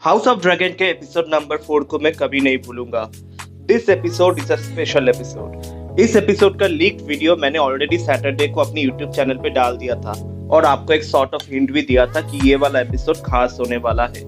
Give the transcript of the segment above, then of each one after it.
House of dragon के episode number 4 को मैं कभी नहीं भूलूंगा। This episode is a special episode. इस एपिसोड का लीक्ड वीडियो मैंने ऑलरेडी सैटरडे को अपनी यूट्यूब चैनल पे डाल दिया था और आपको एक सॉर्ट ऑफ हिंट भी दिया था कि ये वाला एपिसोड खास होने वाला है,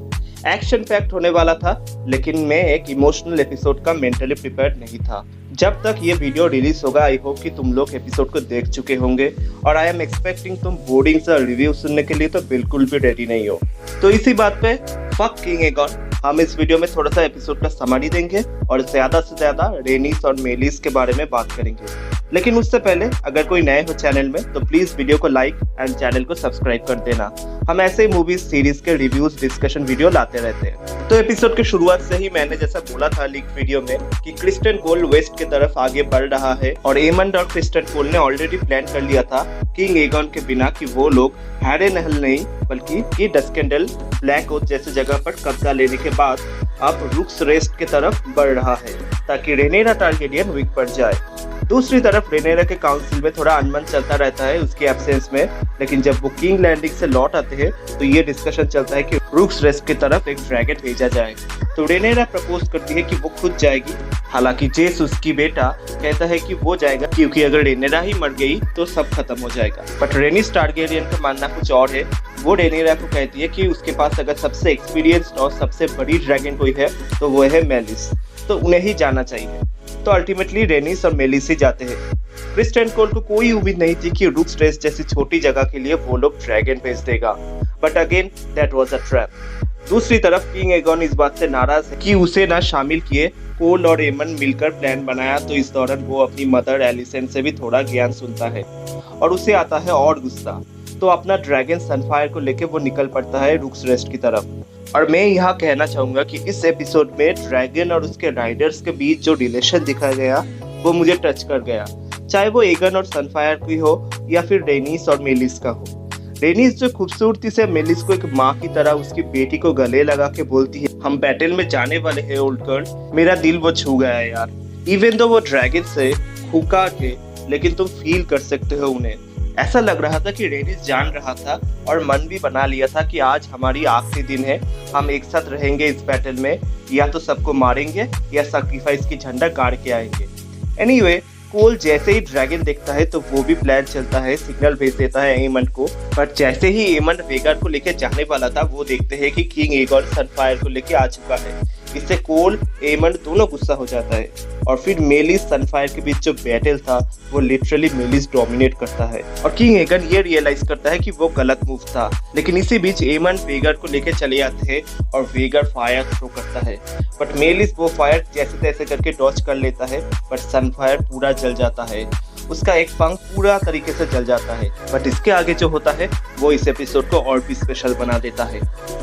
एक्शन पैक्ड होने वाला था, लेकिन मैं एक इमोशनल एपिसोड का मेंटली प्रिपेयर्ड नहीं था। जब तक ये वीडियो रिलीज होगा आई होप कि तुम लोग एपिसोड को देख चुके होंगे और आई एम एक्सपेक्टिंग तुम बोर्डिंग सा रिव्यू सुनने के लिए तो बिल्कुल भी रेडी नहीं हो। तो इसी बात पे फक किंग एगॉन हम इस वीडियो में थोड़ा सा एपिसोड का समरी देंगे और ज्यादा से ज्यादा रेनिस और मेलिस के बारे में बात करेंगे। लेकिन उससे पहले अगर कोई नए हो चैनल में तो प्लीज वीडियो को लाइक एंड चैनल को सब्सक्राइब कर देना। हम ऐसे ही मूवीज सीरीज के रिव्यूज डिस्कशन वीडियो लाते रहते हैं। तो एपिसोड के शुरुआत से ही मैंने जैसा बोला था लीक वीडियो में कि क्रिस्टन कोल वेस्ट की तरफ आगे बढ़ रहा है और एमंड और क्रिस्टन कोल ने ऑलरेडी प्लान कर लिया था किंग एगॉन के बिना कि वो लोग हैरेनहल नहीं बल्कि कि डस्केंडल ब्लैक ओथ जैसे जगह पर कब्जा लेने के बाद अब रुक्स रेस्ट की तरफ बढ़ रहा है ताकि रेनेरा टारगेरियन वीक पड़ जाए। दूसरी तरफ रेनेरा के काउंसिल में थोड़ा अनबन चलता रहता है उसके एब्सेंस में, लेकिन जब वो किंग लैंडिंग से लौट आते हैं तो ये डिस्कशन चलता है कि रुक्स रेस्ट की तरफ एक ड्रैगन भेजा जाए। तो रेनेरा प्रपोज करती है कि वो खुद जाएगी, हालांकि जेस उसकी बेटा कहता है कि वो जाएगा क्योंकि अगर रेनेरा ही मर गई तो सब खत्म हो जाएगा। बट रेनिस टारगेरियन का मानना कुछ और है। वो रेनेरा को कहती है कि उसके पास अगर सबसे एक्सपीरियंस्ड और सबसे बड़ी ड्रैगन कोई है तो वो है मेलिस, तो उन्हें ही जाना चाहिए। तो अल्टीमेटली रेनिस और मेलिस ही जाते हैं। क्रिस्टन कोल को कोई उम्मीद नहीं थी कि रुक्स रेस्ट जैसी छोटी जगह के लिए वो लोग ड्रैगन भेज देगा, but again that was a trap. दूसरी तरफ किंग एगॉन इस बात से नाराज है कि उसे ना शामिल किए। कोल और एमन मिलकर प्लान बनाया तो इस दौरान वो अपनी मदर एलिसेंट से भी थोड़ा ज्ञान सुनता है और उसे आता है और गुस्सा। तो अपना ड्रैगन सनफायर को लेके वो निकल पड़ता है रुक्स रेस्ट की तरफ। और मैं यहाँ कहना चाहूंगा कि इस एपिसोड में ड्रैगन और उसके राइडर्स के बीच जो रिलेशन दिखाया गया वो मुझे टच कर गया, चाहे वो एगन और सनफायर की हो या फिर रेनिस और मेलिस का हो। रेनिस जो खूबसूरती से मेलिस को एक माँ की तरह उसकी बेटी को गले लगा के बोलती है हम बैटल में जाने वाले हैं ओल्ड गर्ल, मेरा दिल वो छू गया है यार। इवन दो वो ड्रैगन से खूंखार थे लेकिन तुम फील कर सकते हो उन्हें। ऐसा लग रहा था कि रेनिस जान रहा था और मन भी बना लिया था कि आज हमारी आखिरी दिन है, हम एक साथ रहेंगे इस बैटल में, या तो सबको मारेंगे या सैक्रिफाइस की झंडा गाड़ के आएंगे। एनीवे कोल जैसे ही ड्रैगन देखता है तो वो भी प्लान चलता है, सिग्नल भेज देता है एमंड को। पर जैसे ही एमंड वेगार को लेके जाने वाला था वो देखते हैं कि किंग एगॉन सनफायर को लेके आ चुका है। इससे कोल एमंड दोनों गुस्सा हो जाता है और फिर मेलिस सनफायर के बीच जो बैटल था वो लिटरली मेलिस डोमिनेट करता है और किंग एगन ये रियलाइज करता है कि वो गलत मूव था। लेकिन इसी बीच एमंड वेगार को लेके चले आते हैं और वेगार फायर थ्रो करता है, बट मेलिस वो फायर जैसे तैसे करके डॉच कर लेता है, बट सनफायर पूरा जल जाता है, उसका एक पंख पूरा तरीके से जल जाता है। बट इसके आगे जो होता है वो इस एपिसोड को और भी स्पेशल बना देता है।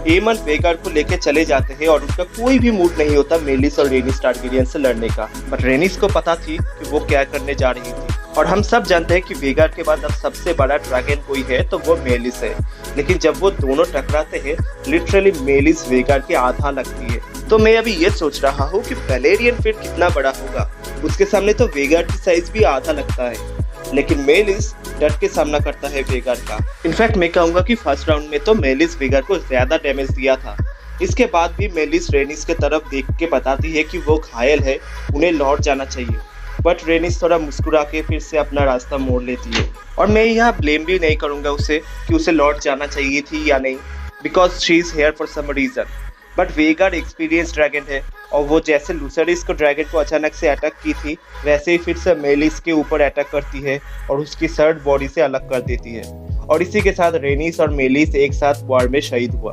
एमंड वेगार को लेके चले जाते हैं और उसका कोई भी मूड नहीं होता मेलिस और रेनिस टारगेरियन से लड़ने का, बट रेनिस को पता थी कि वो क्या करने जा रही थी। और हम सब जानते हैं कि वेगार के बाद अब सबसे बड़ा ड्रैगन कोई है तो वो मेलिस है, लेकिन जब वो दोनों टकराते हैं लिटरली मेलिस वेगार के आधा लगती है। तो मैं अभी ये सोच रहा हूँ कि वैलेरियन फिट कितना बड़ा होगा, उसके सामने तो वेगार की साइज भी आधा लगता है, लेकिन मेलिस डट के सामना करता है वेगार का। इनफैक्ट मैं कहूँगा कि फर्स्ट राउंड में तो मेलिस वेगार को ज्यादा डैमेज दिया था। इसके बाद भी मेलिस रेनिस के तरफ देख के बताती है कि वो घायल है, उन्हें लौट जाना चाहिए, बट रेनिस थोड़ा मुस्कुरा के फिर से अपना रास्ता मोड़ लेती है। और मैं यहाँ ब्लेम भी नहीं करूँगा उसे कि उसे लौट जाना चाहिए थी या नहीं, because she is here for some reason. But Vhagar experience dragon है और वो जैसे लूसरिस को ड्रैगन को अचानक से अटैक की थी वैसे ही फिर से मेलिस के ऊपर अटैक करती है और उसकी सर्ड बॉडी से अलग कर देती है। और इसी के साथ रेनिस और मेलिस एक साथ वॉर में शहीद हुआ।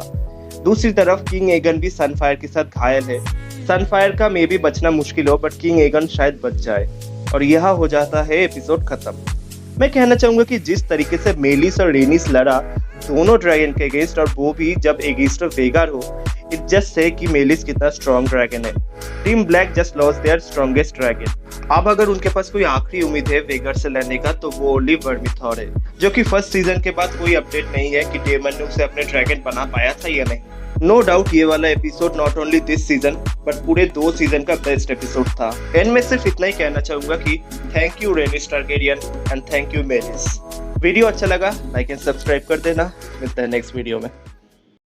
दूसरी तरफ किंग एगन भी सनफायर के साथ घायल है। सनफायर का मे भी बचना मुश्किल हो बट किंग एगन शायद बच जाए और यह हो जाता है एपिसोड खत्म। मैं कहना चाहूंगा कि जिस तरीके से मेलिस और रेनिस लड़ा दोनों ड्रैगन के अगेंस्ट और वो भी जब एगेंस्ट वेगार हो, इट जस्ट से कि मेलिस कितना स्ट्रॉन्ग ड्रैगन है। Team black just lost their strongest dragon. अब अगर उनके पास कोई आखिरी उम्मीद है वेगार से लड़ने का तो वो ओनली वर्मिथॉर है, जो कि फर्स्ट सीजन के बाद कोई अपडेट नहीं है कि डेमन ने उसे अपने ड्रैगन बना पाया था या नहीं। नो डाउट ये वाला episode not only this season but पूरे 2 सीजन का बेस्ट एपिसोड था। एंड में सिर्फ इतना ही कहना चाहूंगा कि thank you Rhaenys Targaryen and thank you Meleys. Video अच्छा लगा लाइक एंड सब्सक्राइब कर देना। मिलते हैं नेक्स्ट वीडियो में।